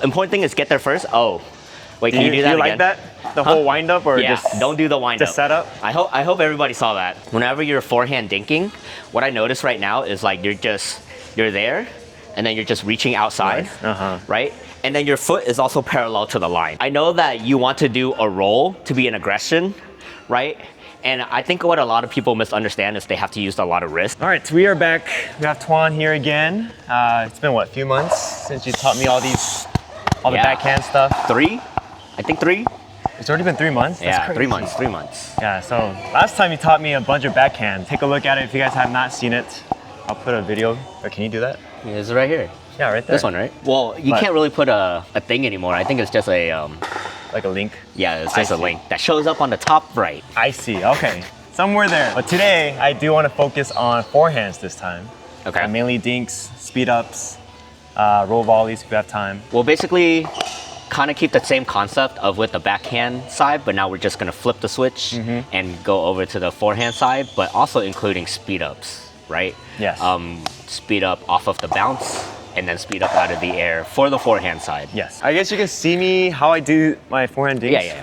Important thing is get there first. Oh, wait, can you do that again? Do you like that? The whole wind up or just don't do the wind up. Just set up? I hope everybody saw that. Whenever you're forehand dinking, what I notice right now is like you're there and then you're just reaching outside, right? And then your foot is also parallel to the line. I know that you want to do a roll to be an aggression, right? And I think what a lot of people misunderstand is they have to use a lot of wrist. All right, so we are back. We have Tuan here again. It's been what, a few months since you taught me all the backhand stuff? I think three. It's already been 3 months? That's crazy. 3 months. Yeah, so last time you taught me a bunch of backhand. Take a look at it if you guys have not seen it. I'll put a video, or can you do that? Yeah, it's right here. Yeah, right there. This one, right? Well, you can't really put a thing anymore. I think it's just a... like a link? Yeah, it's just a link that shows up on the top right. I see, okay. Somewhere there. But today, I do want to focus on forehands this time. Okay. Mainly dinks, speed ups, roll volleys if you have time. We'll basically kind of keep the same concept of with the backhand side, but now we're just going to flip the switch and go over to the forehand side, but also including speed ups, right? Yes. Speed up off of the bounce and then speed up out of the air for the forehand side. Yes. I guess you can see me how I do my forehand dinks.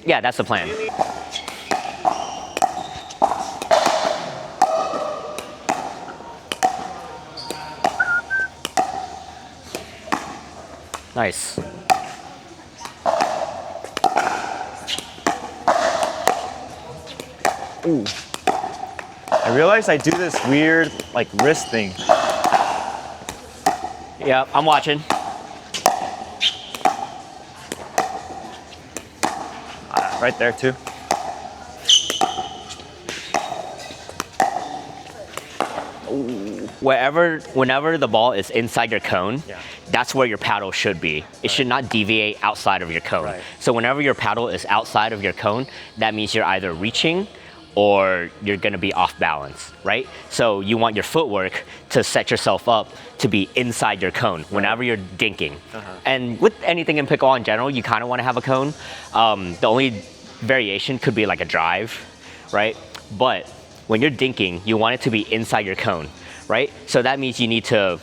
Yeah, that's the plan. Nice. Ooh. I realized I do this weird like wrist thing. Yeah, I'm watching. Right there too. Whenever the ball is inside your cone, that's where your paddle should be. It should not deviate outside of your cone. Right. So whenever your paddle is outside of your cone, that means you're either reaching or you're gonna be off balance, right? So you want your footwork to set yourself up to be inside your cone whenever you're dinking. And with anything in pickleball in general, you kind of want to have a cone. The only variation could be like a drive, right? But when you're dinking, you want it to be inside your cone, right? So that means you need to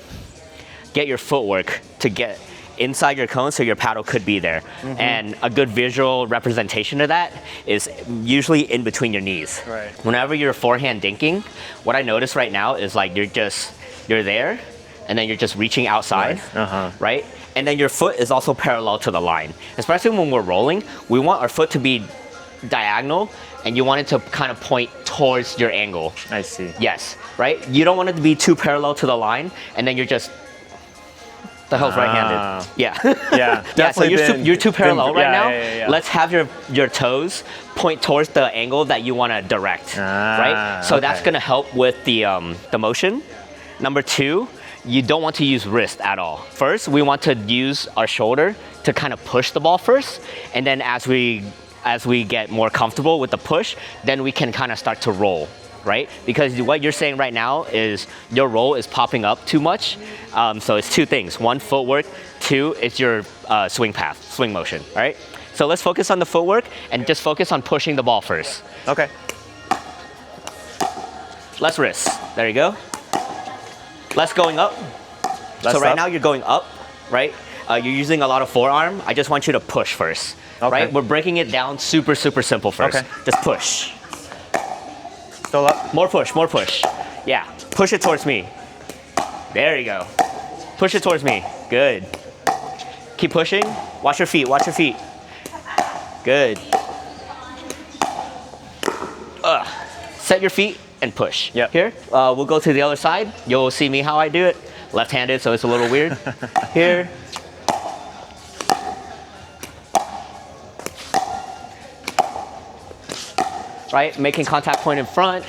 get your footwork to get inside your cone so your paddle could be there. And a good visual representation of that is usually in between your knees. Right. Whenever you're forehand dinking, what I notice right now is like you're there and then you're just reaching outside, right? And then your foot is also parallel to the line. Especially when we're rolling, we want our foot to be diagonal and you want it to kind of point towards your angle. I see. Yes, right? You don't want it to be too parallel to the line and then you're just, the hell's right-handed? Yeah. Yeah, so you're too parallel right now. Yeah. Let's have your toes point towards the angle that you want to direct, right? So that's going to help with the motion. Number two, you don't want to use wrist at all. First, we want to use our shoulder to kind of push the ball first, and then as we get more comfortable with the push, then we can kind of start to roll, right? Because what you're saying right now is your roll is popping up too much. So it's two things. One, footwork. Two, it's your swing path, swing motion, all right? So let's focus on the footwork and just focus on pushing the ball first. Okay. Less wrist. There you go. Less going up. So right now you're going up, right? You're using a lot of forearm. I just want you to push first, right? We're breaking it down super, super simple first. Okay. Just push. Still up. More push, more push. Yeah, push it towards me. There you go. Push it towards me. Good. Keep pushing. Watch your feet, watch your feet. Good. Set your feet and push. Yep. Here, we'll go to the other side. You'll see me how I do it. Left-handed, so it's a little weird. Here. Right, making contact point in front,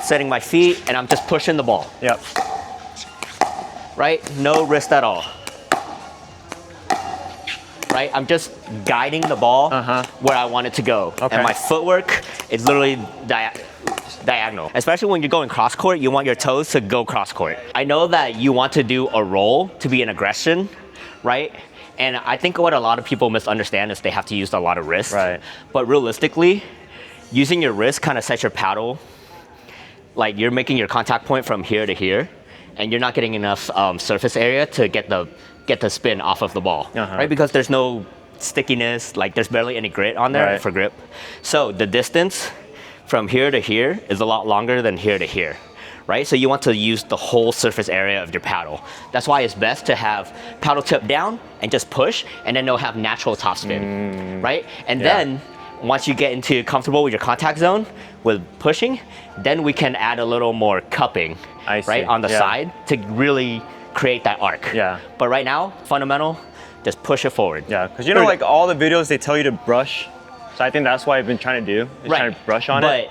setting my feet, and I'm just pushing the ball. Yep. Right, no wrist at all. Right, I'm just guiding the ball where I want it to go. And my footwork is literally diagonal. Especially when you're going cross court, you want your toes to go cross court. I know that you want to do a roll to be an aggression, right? And I think what a lot of people misunderstand is they have to use a lot of wrist. Right. But realistically, using your wrist kind of sets your paddle, like you're making your contact point from here to here, and you're not getting enough surface area to get the get the spin off of the ball, Uh-huh. right? Because there's no stickiness, like there's barely any grit on there Right. for grip. So the distance from here to here is a lot longer than here to here, right? So you want to use the whole surface area of your paddle. That's why it's best to have paddle tip down and just push, and then it'll have natural top spin, right? And then once you get into comfortable with your contact zone with pushing, then we can add a little more cupping, I see. right, on the side to really create that arc. Yeah. But right now, fundamental, just push it forward. Yeah, because you know, like all the videos, they tell you to brush. So I think that's what I've been trying to do, is trying to brush on it.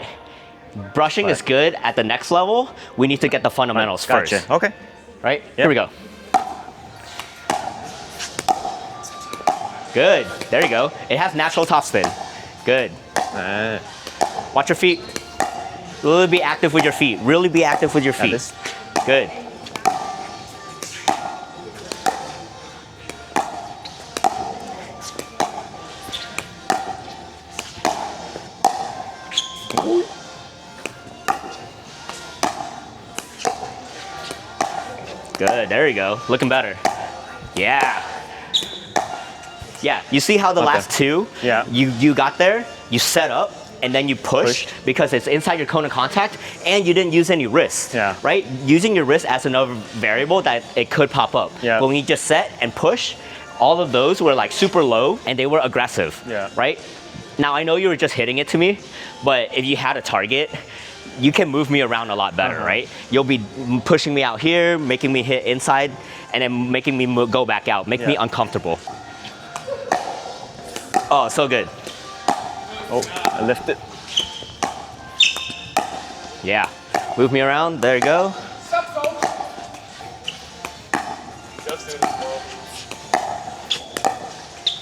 But brushing is good. At the next level, we need to get the fundamentals Gotcha. first. Okay. Right? Here we go. Good. There you go. It has natural top spin. Good. Watch your feet. Really be active with your feet. Really be active with your feet. Good. Good, there you go. Looking better. Yeah. Yeah, you see how the last two, you got there, you set up, and then you push because it's inside your cone of contact, and you didn't use any wrist, right? Using your wrist as another variable that it could pop up. But when you just set and push, all of those were like super low, and they were aggressive, right? Now, I know you were just hitting it to me, but if you had a target, you can move me around a lot better, right? You'll be pushing me out here, making me hit inside, and then making me go back out, make me uncomfortable. Oh, so good. Oh, I lift it. Yeah. Move me around. There you go.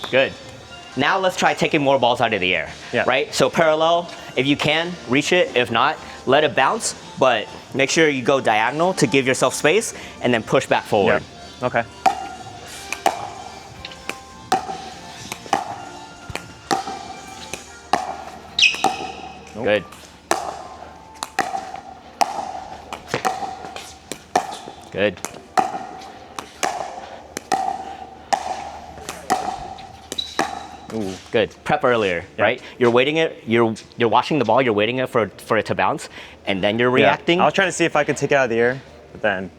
Good. Now let's try taking more balls out of the air, right? So parallel, if you can, reach it. If not, let it bounce, but make sure you go diagonal to give yourself space and then push back forward. Okay. Good. Good. Ooh, good. Prep earlier, right? You're waiting it. You're watching the ball. You're waiting it for it to bounce, and then you're reacting. I was trying to see if I could take it out of the air, but then.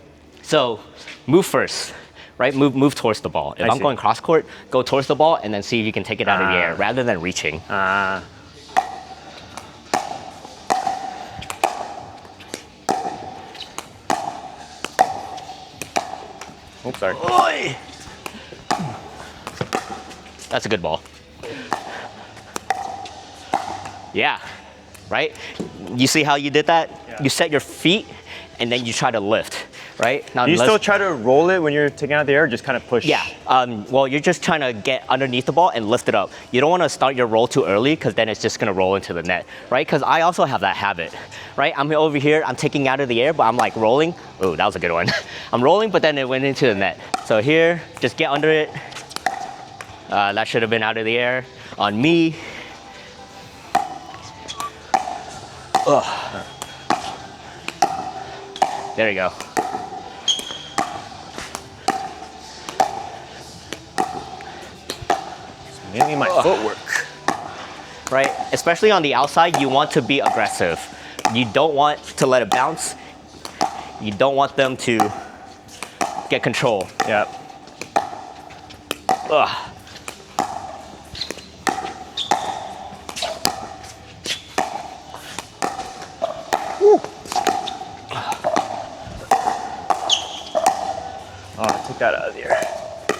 So, move first, right? Move towards the ball. If I'm going cross court, go towards the ball, and then see if you can take it out of the air rather than reaching. Oops, sorry. Oy! That's a good ball. Yeah, right? You see how you did that? You set your feet and then you try to lift, right? Now, do you still try to roll it when you're taking out the air, or just kind of push? Yeah, well, you're just trying to get underneath the ball and lift it up. You don't want to start your roll too early because then it's just going to roll into the net, right? Because I also have that habit, right? I'm over here, I'm taking out of the air, but I'm like rolling. Oh, that was a good one. I'm rolling, but then it went into the net. So here, just get under it. That should have been out of the air on me. Ugh. There you go. Mainly my footwork. Right, especially on the outside, you want to be aggressive. You don't want to let it bounce. You don't want them to get control. Yeah. Ugh. Oh, I took that out of the air.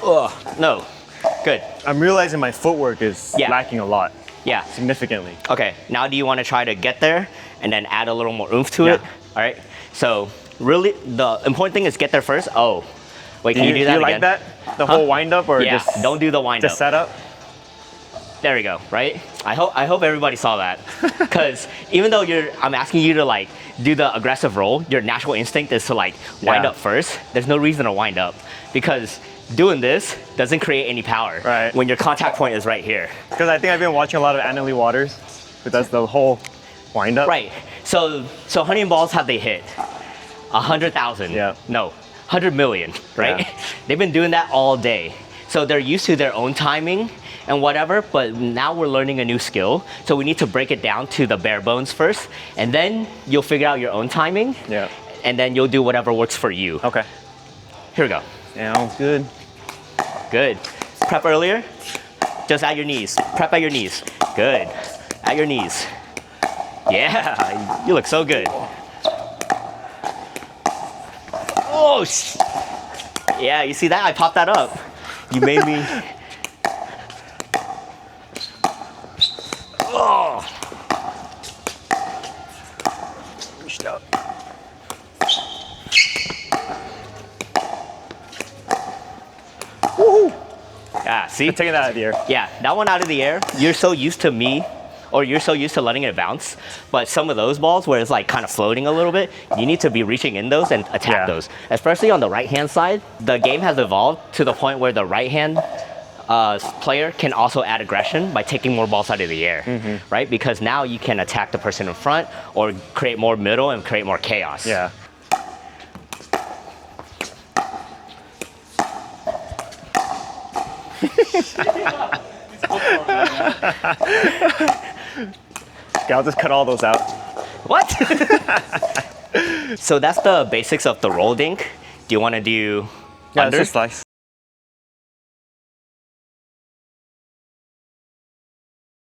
Ugh, no. Good. I'm realizing my footwork is lacking a lot. Yeah. Significantly. Okay, now do you want to try to get there and then add a little more oomph to it? All right. So really, the important thing is get there first. Oh, wait, can you do that again? Do you like that? The whole wind up, or just don't do the wind up. Just set up. There we go. Right. I hope everybody saw that, because even though I'm asking you to like do the aggressive roll, your natural instinct is to like wind up first. There's no reason to wind up, because doing this doesn't create any power when your contact point is right here. Because I think I've been watching a lot of Annalie Waters, but that's the whole wind up. Right. So how many balls have they hit? 100,000. Yeah. No. 100 million, right? Yeah. They've been doing that all day. So they're used to their own timing and whatever, but now we're learning a new skill. So we need to break it down to the bare bones first, and then you'll figure out your own timing. Yeah. And then you'll do whatever works for you. Okay. Here we go. Sounds good. Good. Prep earlier. Just at your knees. Prep at your knees. Good. At your knees. Yeah, you look so good. Oh, yeah, you see that? I popped that up. You made me. Oh. Reached up. Woohoo! Yeah, see? Taking that out of the air. Yeah, that one out of the air, you're so used to me, or you're so used to letting it bounce, but some of those balls where it's like kind of floating a little bit, you need to be reaching in those and attack those. Especially on the right-hand side, the game has evolved to the point where the right-hand player can also add aggression by taking more balls out of the air, right? Because now you can attack the person in front or create more middle and create more chaos. Yeah. Okay, I'll just cut all those out. What? So that's the basics of the roll dink. Do you want to do Yeah, under? let's just slice.